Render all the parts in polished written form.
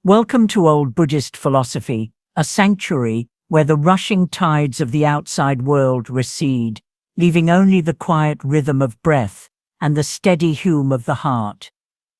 Welcome to old Buddhist philosophy, a sanctuary where the rushing tides of the outside world recede, leaving only the quiet rhythm of breath and the steady hum of the heart.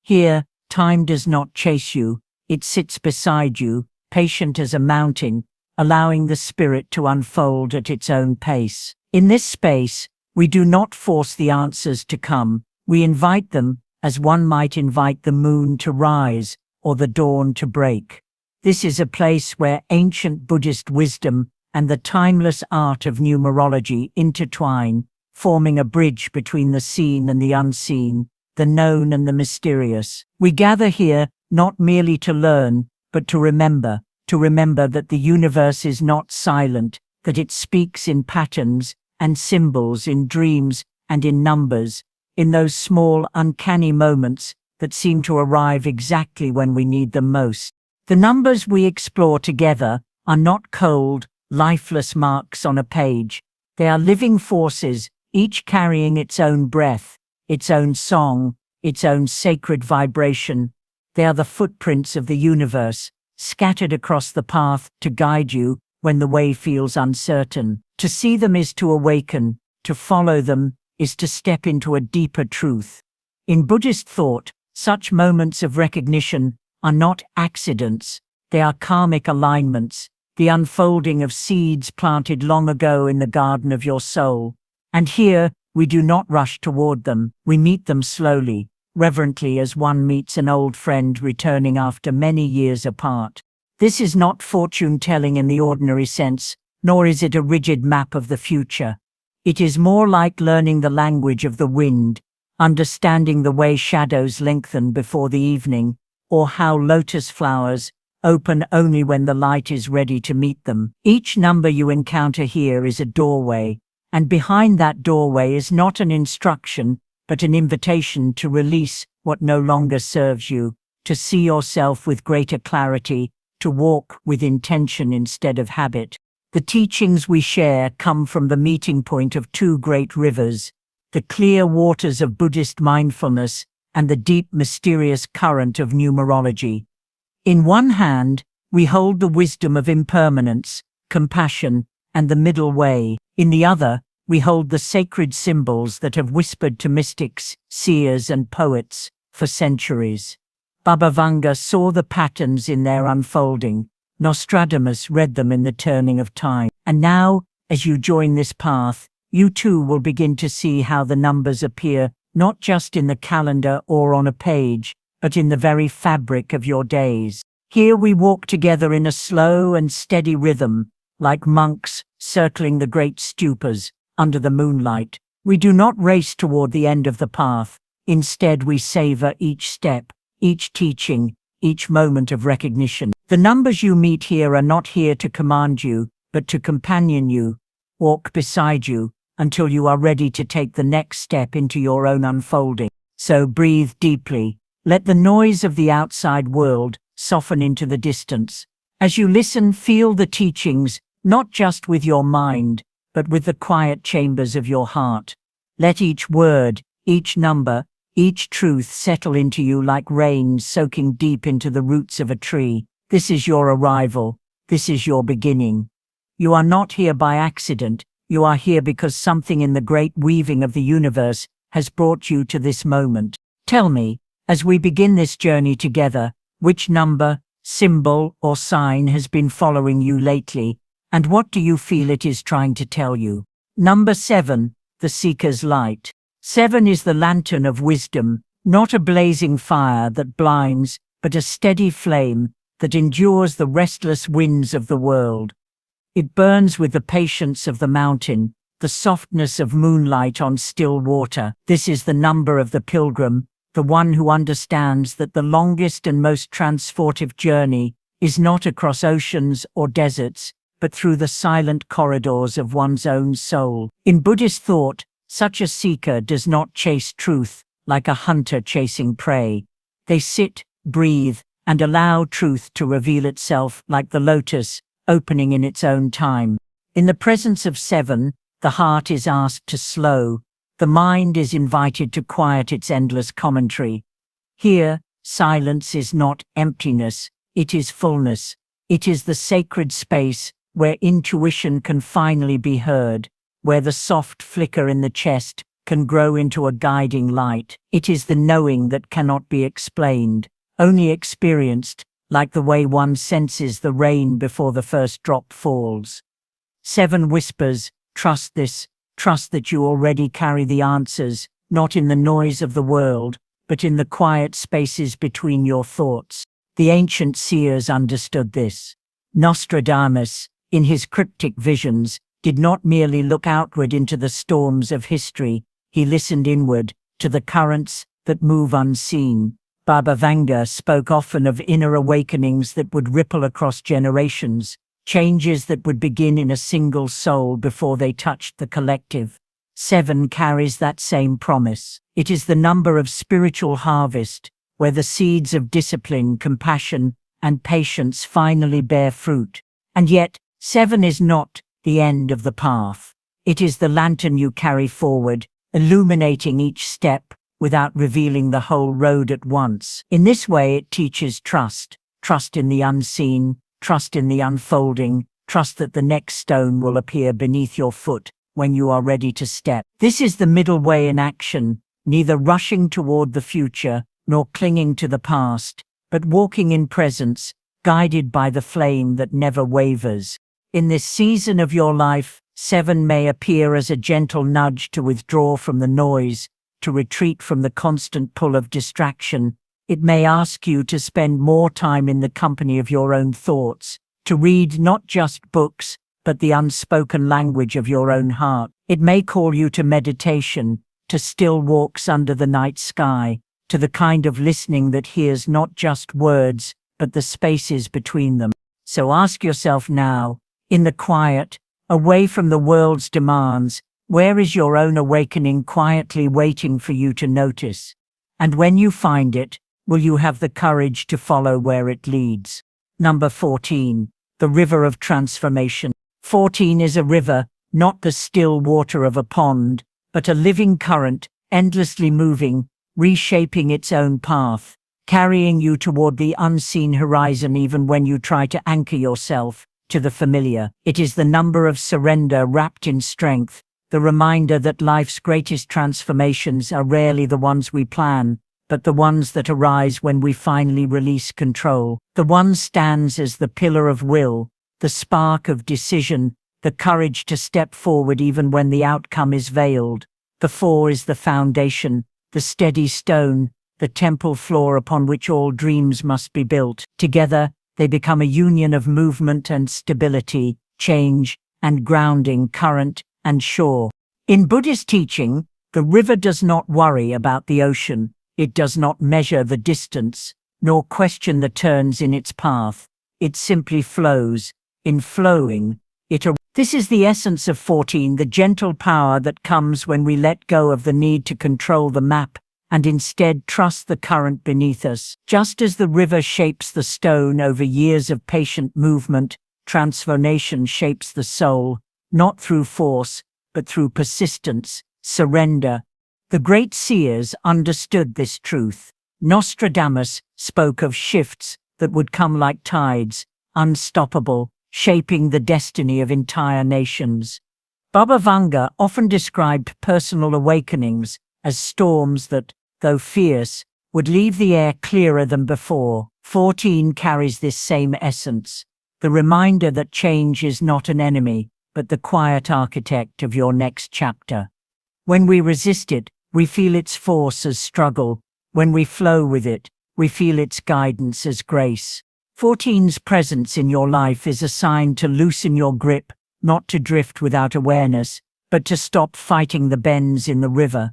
Here, time does not chase you, it sits beside you, patient as a mountain, allowing the spirit to unfold at its own pace. In this space, we do not force the answers to come, we invite them, as one might invite the moon to rise or the dawn to break. This is a place where ancient Buddhist wisdom and the timeless art of numerology intertwine, forming a bridge between the seen and the unseen, the known and the mysterious. We gather here not merely to learn, but to remember that the universe is not silent, that it speaks in patterns and symbols, in dreams and in numbers, in those small, uncanny moments that seem to arrive exactly when we need them most. The numbers we explore together are not cold, lifeless marks on a page. They are living forces, each carrying its own breath, its own song, its own sacred vibration. They are the footprints of the universe, scattered across the path to guide you when the way feels uncertain. To see them is to awaken, to follow them is to step into a deeper truth. In Buddhist thought, such moments of recognition are not accidents, they are karmic alignments, the unfolding of seeds planted long ago in the garden of your soul. And here, we do not rush toward them, we meet them slowly, reverently, as one meets an old friend returning after many years apart. This is not fortune-telling in the ordinary sense, nor is it a rigid map of the future. It is more like learning the language of the wind, understanding the way shadows lengthen before the evening, or how lotus flowers open only when the light is ready to meet them. Each number you encounter here is a doorway, and behind that doorway is not an instruction, but an invitation to release what no longer serves you, to see yourself with greater clarity, to walk with intention instead of habit. The teachings we share come from the meeting point of two great rivers, the clear waters of Buddhist mindfulness and the deep, mysterious current of numerology. In one hand, we hold the wisdom of impermanence, compassion, and the middle way. In the other, we hold the sacred symbols that have whispered to mystics, seers, and poets for centuries. Baba Vanga saw the patterns in their unfolding. Nostradamus read them in the turning of time. And now, as you join this path, you too will begin to see how the numbers appear not just in the calendar or on a page, but in the very fabric of your days. Here we walk together in a slow and steady rhythm, like monks circling the great stupas under the moonlight. We do not race toward the end of the path. Instead, we savor each step, each teaching, each moment of recognition. The numbers you meet here are not here to command you, but to companion you, walk beside you, until you are ready to take the next step into your own unfolding. So breathe deeply. Let the noise of the outside world soften into the distance. As you listen, feel the teachings, not just with your mind, but with the quiet chambers of your heart. Let each word, each number, each truth settle into you like rain soaking deep into the roots of a tree. This is your arrival. This is your beginning. You are not here by accident. You are here because something in the great weaving of the universe has brought you to this moment. Tell me, as we begin this journey together, which number, symbol, or sign has been following you lately, and what do you feel it is trying to tell you? Number 7, the Seeker's Light. 7 is the lantern of wisdom, not a blazing fire that blinds, but a steady flame that endures the restless winds of the world. It burns with the patience of the mountain, the softness of moonlight on still water. This is the number of the pilgrim, the one who understands that the longest and most transportive journey is not across oceans or deserts, but through the silent corridors of one's own soul. In Buddhist thought, such a seeker does not chase truth like a hunter chasing prey. They sit, breathe, and allow truth to reveal itself like the lotus, opening in its own time. In the presence of 7, the heart is asked to slow, the mind is invited to quiet its endless commentary. Here, silence is not emptiness, it is fullness. It is the sacred space where intuition can finally be heard, where the soft flicker in the chest can grow into a guiding light. It is the knowing that cannot be explained, only experienced, like the way one senses the rain before the first drop falls. 7 whispers, trust this, trust that you already carry the answers, not in the noise of the world, but in the quiet spaces between your thoughts. The ancient seers understood this. Nostradamus, in his cryptic visions, did not merely look outward into the storms of history, he listened inward, to the currents that move unseen. Baba Vanga spoke often of inner awakenings that would ripple across generations, changes that would begin in a single soul before they touched the collective. 7 carries that same promise. It is the number of spiritual harvest, where the seeds of discipline, compassion, and patience finally bear fruit. And yet, 7 is not the end of the path. It is the lantern you carry forward, illuminating each step without revealing the whole road at once. In this way it teaches trust, trust in the unseen, trust in the unfolding, trust that the next stone will appear beneath your foot when you are ready to step. This is the middle way in action, neither rushing toward the future nor clinging to the past, but walking in presence, guided by the flame that never wavers. In this season of your life, 7 may appear as a gentle nudge to withdraw from the noise, to retreat from the constant pull of distraction. It may ask you to spend more time in the company of your own thoughts, to read not just books, but the unspoken language of your own heart. It may call you to meditation, to still walks under the night sky, to the kind of listening that hears not just words, but the spaces between them. So ask yourself now, in the quiet, away from the world's demands, where is your own awakening quietly waiting for you to notice? And when you find it, will you have the courage to follow where it leads? Number 14. The River of Transformation. 14 is a river, not the still water of a pond, but a living current, endlessly moving, reshaping its own path, carrying you toward the unseen horizon even when you try to anchor yourself to the familiar. It is the number of surrender wrapped in strength, the reminder that life's greatest transformations are rarely the ones we plan, but the ones that arise when we finally release control. The 1 stands as the pillar of will, the spark of decision, the courage to step forward even when the outcome is veiled. The 4 is the foundation, the steady stone, the temple floor upon which all dreams must be built. Together, they become a union of movement and stability, change and grounding, current and shore. In Buddhist teaching, the river does not worry about the ocean. It does not measure the distance, nor question the turns in its path. It simply flows. In flowing, This is the essence of 14, the gentle power that comes when we let go of the need to control the map and instead trust the current beneath us. Just as the river shapes the stone over years of patient movement, transformation shapes the soul, not through force, but through persistence, surrender. The great seers understood this truth. Nostradamus spoke of shifts that would come like tides, unstoppable, shaping the destiny of entire nations. Baba Vanga often described personal awakenings as storms that, though fierce, would leave the air clearer than before. 14 carries this same essence, the reminder that change is not an enemy, but the quiet architect of your next chapter. When we resist it, we feel its force as struggle. When we flow with it, we feel its guidance as grace. 14's presence in your life is a sign to loosen your grip, not to drift without awareness, but to stop fighting the bends in the river.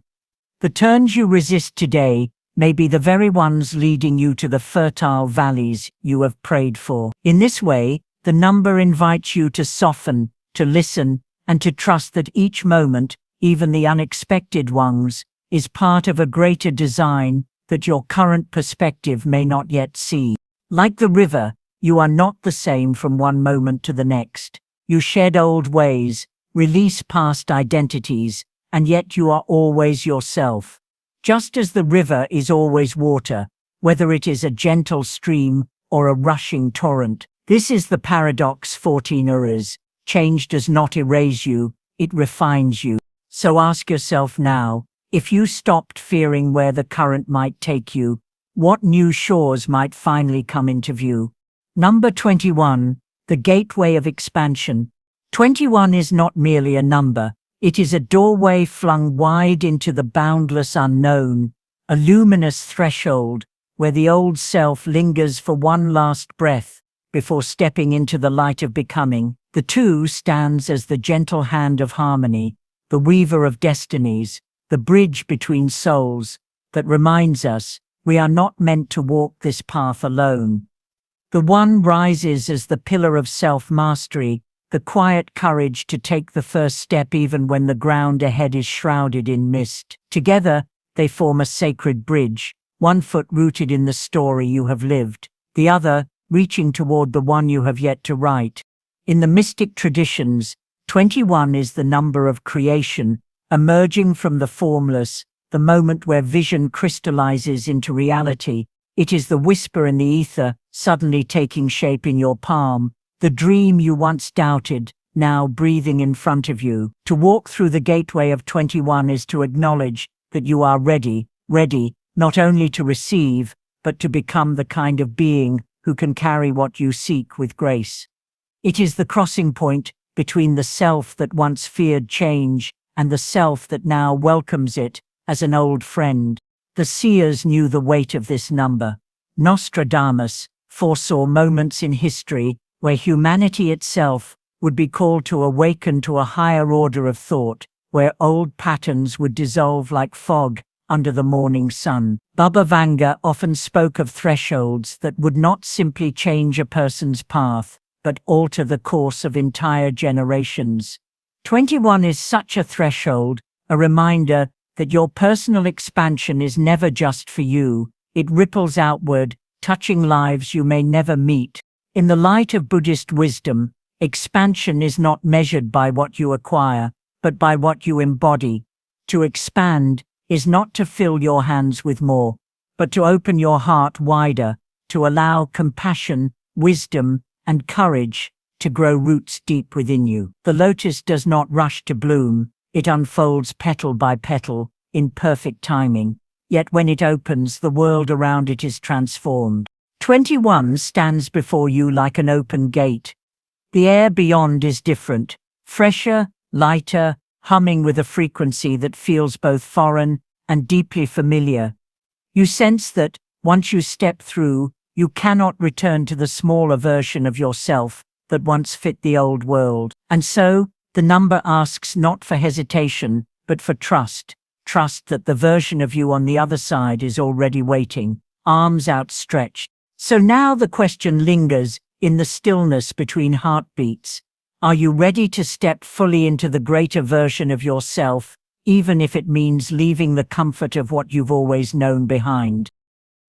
The turns you resist today may be the very ones leading you to the fertile valleys you have prayed for. In this way, the number invites you to soften, to listen, and to trust that each moment, even the unexpected ones, is part of a greater design that your current perspective may not yet see. Like the river, you are not the same from one moment to the next. You shed old ways, release past identities, and yet you are always yourself. Just as the river is always water, whether it is a gentle stream or a rushing torrent. This is the paradox 14 errors. Change does not erase you, it refines you. So ask yourself now, if you stopped fearing where the current might take you, what new shores might finally come into view? Number 21, the gateway of expansion. 21 is not merely a number, it is a doorway flung wide into the boundless unknown, a luminous threshold where the old self lingers for one last breath before stepping into the light of becoming. The 2 stands as the gentle hand of harmony, the weaver of destinies, the bridge between souls that reminds us we are not meant to walk this path alone. The 1 rises as the pillar of self-mastery, the quiet courage to take the first step even when the ground ahead is shrouded in mist. Together, they form a sacred bridge, 1 foot rooted in the story you have lived, the other reaching toward the one you have yet to write. In the mystic traditions, 21 is the number of creation, emerging from the formless, the moment where vision crystallizes into reality. It is the whisper in the ether, suddenly taking shape in your palm, the dream you once doubted, now breathing in front of you. To walk through the gateway of 21 is to acknowledge that you are ready, not only to receive, but to become the kind of being who can carry what you seek with grace. It is the crossing point between the self that once feared change and the self that now welcomes it as an old friend. The seers knew the weight of this number. Nostradamus foresaw moments in history where humanity itself would be called to awaken to a higher order of thought, where old patterns would dissolve like fog under the morning sun. Baba Vanga often spoke of thresholds that would not simply change a person's path, but alter the course of entire generations. 21 is such a threshold, a reminder that your personal expansion is never just for you. It ripples outward, touching lives you may never meet. In the light of Buddhist wisdom, expansion is not measured by what you acquire, but by what you embody. To expand is not to fill your hands with more, but to open your heart wider, to allow compassion, wisdom, and courage to grow roots deep within you. The lotus does not rush to bloom, it unfolds petal by petal, in perfect timing. Yet when it opens, the world around it is transformed. 21 stands before you like an open gate. The air beyond is different, fresher, lighter, humming with a frequency that feels both foreign and deeply familiar. You sense that, once you step through, you cannot return to the smaller version of yourself that once fit the old world. And so, the number asks not for hesitation, but for trust. Trust that the version of you on the other side is already waiting, arms outstretched. So now the question lingers in the stillness between heartbeats. Are you ready to step fully into the greater version of yourself, even if it means leaving the comfort of what you've always known behind?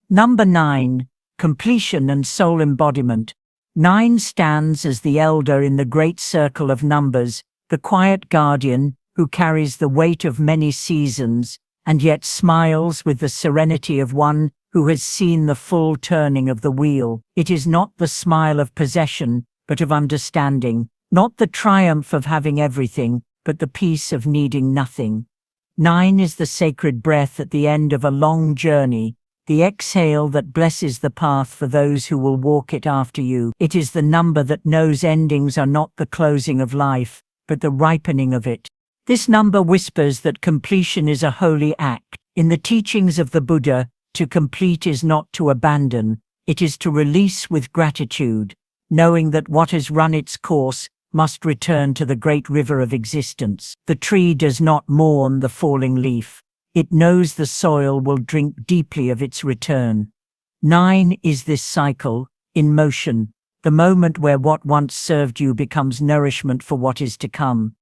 Number 9. Completion and soul embodiment. 9 stands as the elder in the great circle of numbers, the quiet guardian who carries the weight of many seasons and yet smiles with the serenity of one who has seen the full turning of the wheel. It is not the smile of possession, but of understanding, not the triumph of having everything, but the peace of needing nothing. 9 is the sacred breath at the end of a long journey, the exhale that blesses the path for those who will walk it after you. It is the number that knows endings are not the closing of life, but the ripening of it. This number whispers that completion is a holy act. In the teachings of the Buddha, to complete is not to abandon, it is to release with gratitude, knowing that what has run its course must return to the great river of existence. The tree does not mourn the falling leaf. It knows the soil will drink deeply of its return. 9 is this cycle, in motion, the moment where what once served you becomes nourishment for what is to come.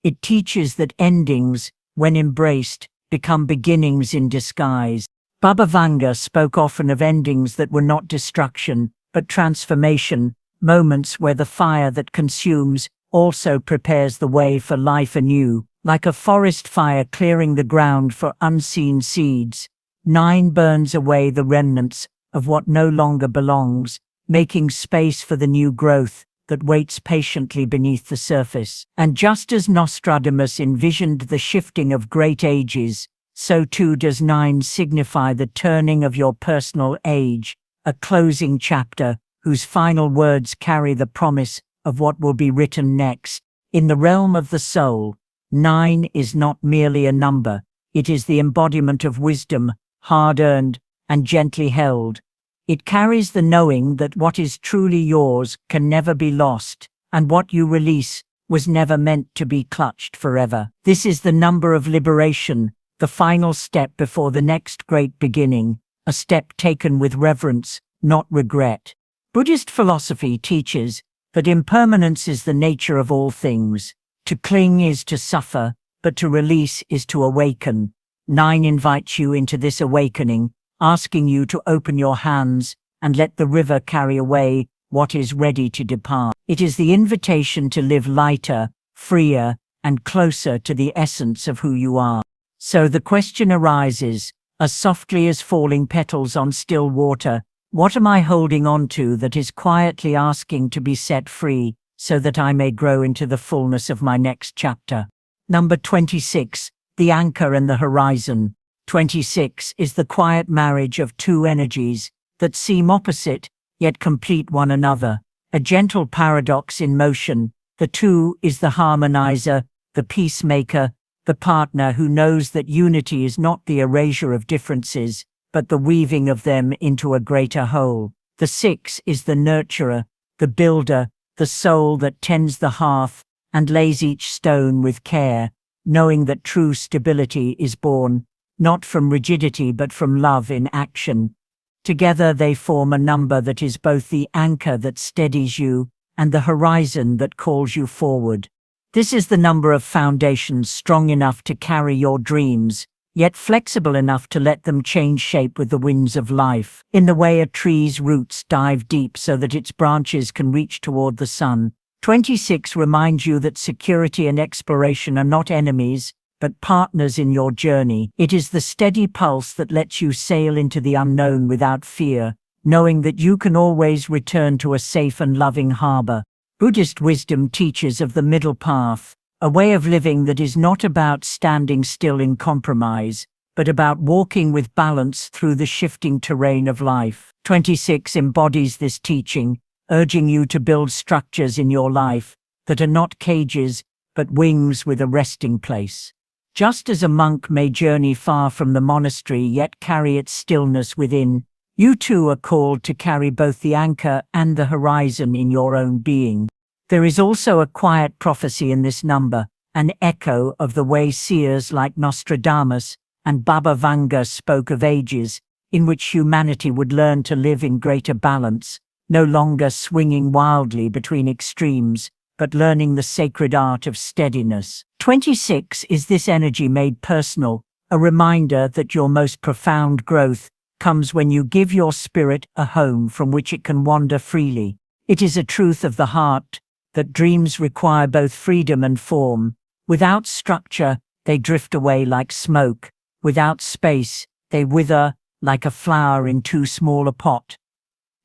It teaches that endings, when embraced, become beginnings in disguise. Baba Vanga spoke often of endings that were not destruction, but transformation, moments where the fire that consumes also prepares the way for life anew. Like a forest fire clearing the ground for unseen seeds, 9 burns away the remnants of what no longer belongs, making space for the new growth that waits patiently beneath the surface. And just as Nostradamus envisioned the shifting of great ages, so too does 9 signify the turning of your personal age, a closing chapter whose final words carry the promise of what will be written next. In the realm of the soul, 9 is not merely a number, it is the embodiment of wisdom, hard-earned and gently held. It carries the knowing that what is truly yours can never be lost, and what you release was never meant to be clutched forever. This is the number of liberation, the final step before the next great beginning, a step taken with reverence, not regret. Buddhist philosophy teaches that impermanence is the nature of all things. To cling is to suffer, but to release is to awaken. 9 invites you into this awakening, asking you to open your hands and let the river carry away what is ready to depart. It is the invitation to live lighter, freer, and closer to the essence of who you are. So the question arises, as softly as falling petals on still water, what am I holding on to that is quietly asking to be set free, so that I may grow into the fullness of my next chapter? Number 26, the anchor and the horizon. 26 is the quiet marriage of 2 energies that seem opposite, yet complete one another. A gentle paradox in motion. The 2 is the harmonizer, the peacemaker, the partner who knows that unity is not the erasure of differences, but the weaving of them into a greater whole. The 6 is the nurturer, the builder, the soul that tends the hearth and lays each stone with care, knowing that true stability is born not from rigidity but from love in action. Together they form a number that is both the anchor that steadies you and the horizon that calls you forward. This is the number of foundations strong enough to carry your dreams, yet flexible enough to let them change shape with the winds of life, in the way a tree's roots dive deep so that its branches can reach toward the sun. 26 reminds you that security and exploration are not enemies, but partners in your journey. It is the steady pulse that lets you sail into the unknown without fear, knowing that you can always return to a safe and loving harbor. Buddhist wisdom teaches of the middle path, a way of living that is not about standing still in compromise, but about walking with balance through the shifting terrain of life. 26 embodies this teaching, urging you to build structures in your life that are not cages, but wings with a resting place. Just as a monk may journey far from the monastery yet carry its stillness within, you too are called to carry both the anchor and the horizon in your own being. There is also a quiet prophecy in this number, an echo of the way seers like Nostradamus and Baba Vanga spoke of ages in which humanity would learn to live in greater balance, no longer swinging wildly between extremes, but learning the sacred art of steadiness. 26 is this energy made personal, a reminder that your most profound growth comes when you give your spirit a home from which it can wander freely. It is a truth of the heart that dreams require both freedom and form. Without structure, they drift away like smoke. Without space, they wither like a flower in too small a pot.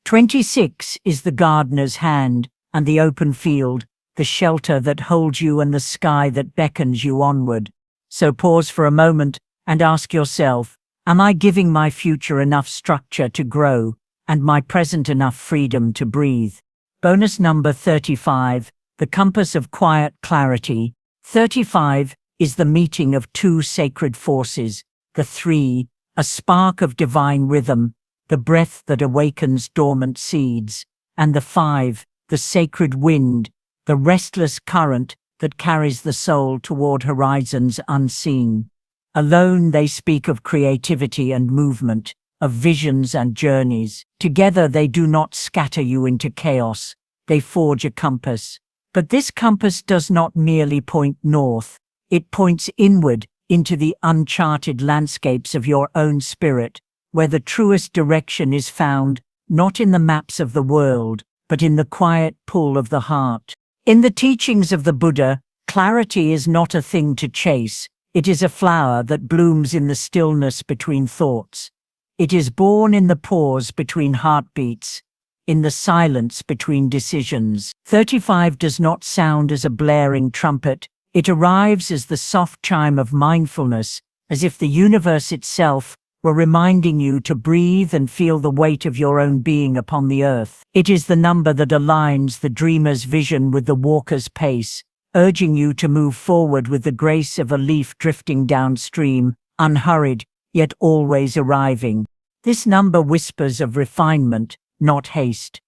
26 is the gardener's hand and the open field, the shelter that holds you and the sky that beckons you onward. So pause for a moment and ask yourself, am I giving my future enough structure to grow and my present enough freedom to breathe? Bonus number 35, the compass of quiet clarity. 35 is the meeting of 2 sacred forces, the 3, a spark of divine rhythm, the breath that awakens dormant seeds, and the 5, the sacred wind, the restless current that carries the soul toward horizons unseen. Alone they speak of creativity and movement, of visions and journeys. Together they do not scatter you into chaos, they forge a compass. But this compass does not merely point north, it points inward into the uncharted landscapes of your own spirit, where the truest direction is found, not in the maps of the world, but in the quiet pull of the heart. In the teachings of the Buddha, clarity is not a thing to chase, it is a flower that blooms in the stillness between thoughts. It is born in the pause between heartbeats. in the silence between decisions. 35 does not sound as a blaring trumpet. It arrives as the soft chime of mindfulness, as if the universe itself were reminding you to breathe and feel the weight of your own being upon the earth. It is the number that aligns the dreamer's vision with the walker's pace, urging you to move forward with the grace of a leaf drifting downstream, unhurried, yet always arriving. This number whispers of refinement, not haste.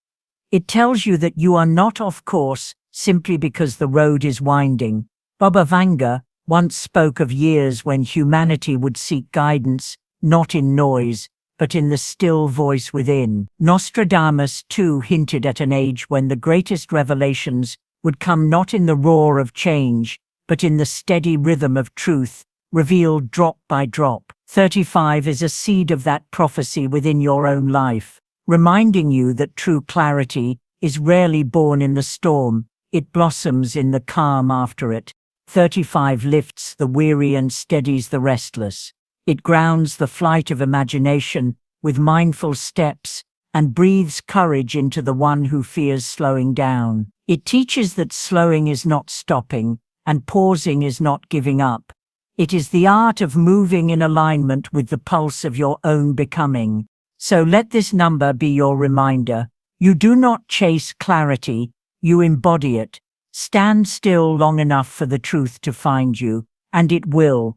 It tells you that you are not off course simply because the road is winding. Baba Vanga once spoke of years when humanity would seek guidance, not in noise, but in the still voice within. Nostradamus too hinted at an age when the greatest revelations would come not in the roar of change, but in the steady rhythm of truth, revealed drop by drop. 35 is a seed of that prophecy within your own life, reminding you that true clarity is rarely born in the storm, it blossoms in the calm after it. 35 lifts the weary and steadies the restless. It grounds the flight of imagination with mindful steps and breathes courage into the one who fears slowing down. It teaches that slowing is not stopping and pausing is not giving up. It is the art of moving in alignment with the pulse of your own becoming. So let this number be your reminder. You do not chase clarity, you embody it. Stand still long enough for the truth to find you, and it will.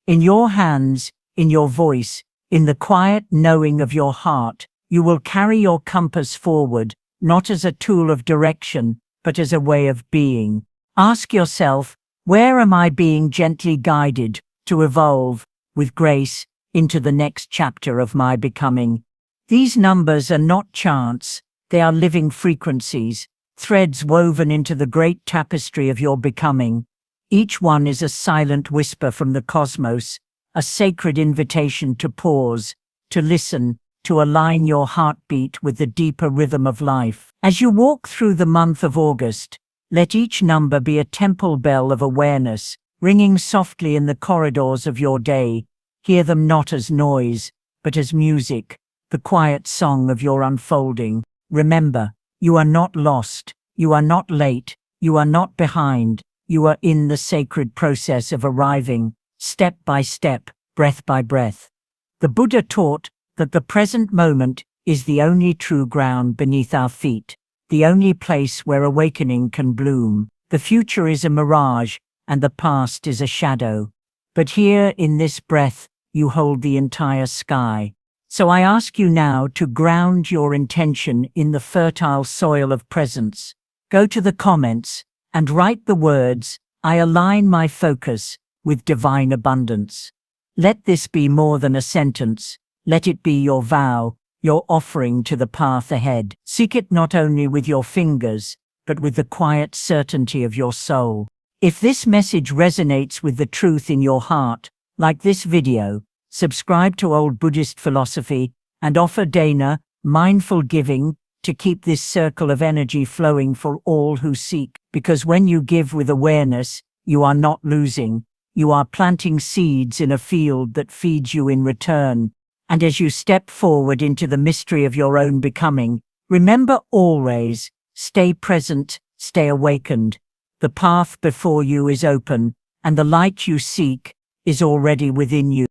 In your hands, in your voice, in the quiet knowing of your heart, you will carry your compass forward, not as a tool of direction, but as a way of being. Ask yourself, where am I being gently guided to evolve, with grace, into the next chapter of my becoming? These numbers are not chance, they are living frequencies, threads woven into the great tapestry of your becoming. Each one is a silent whisper from the cosmos, a sacred invitation to pause, to listen, to align your heartbeat with the deeper rhythm of life. As you walk through the month of August, let each number be a temple bell of awareness, ringing softly in the corridors of your day. Hear them not as noise, but as music, the quiet song of your unfolding. Remember, you are not lost, you are not late, you are not behind, you are in the sacred process of arriving, step by step, breath by breath. The Buddha taught that the present moment is the only true ground beneath our feet, the only place where awakening can bloom. The future is a mirage, and the past is a shadow. But here in this breath, you hold the entire sky. So I ask you now to ground your intention in the fertile soil of presence. Go to the comments and write the words, I align my focus with divine abundance. Let this be more than a sentence. Let it be your vow, your offering to the path ahead. Seek it not only with your fingers, but with the quiet certainty of your soul. If this message resonates with the truth in your heart, like this video, subscribe to Old Buddhist Philosophy and offer Dana mindful giving to keep this circle of energy flowing for all who seek. Because when you give with awareness, you are not losing. You are planting seeds in a field that feeds you in return. And as you step forward into the mystery of your own becoming, remember always, stay present, stay awakened. The path before you is open, and the light you seek is already within you.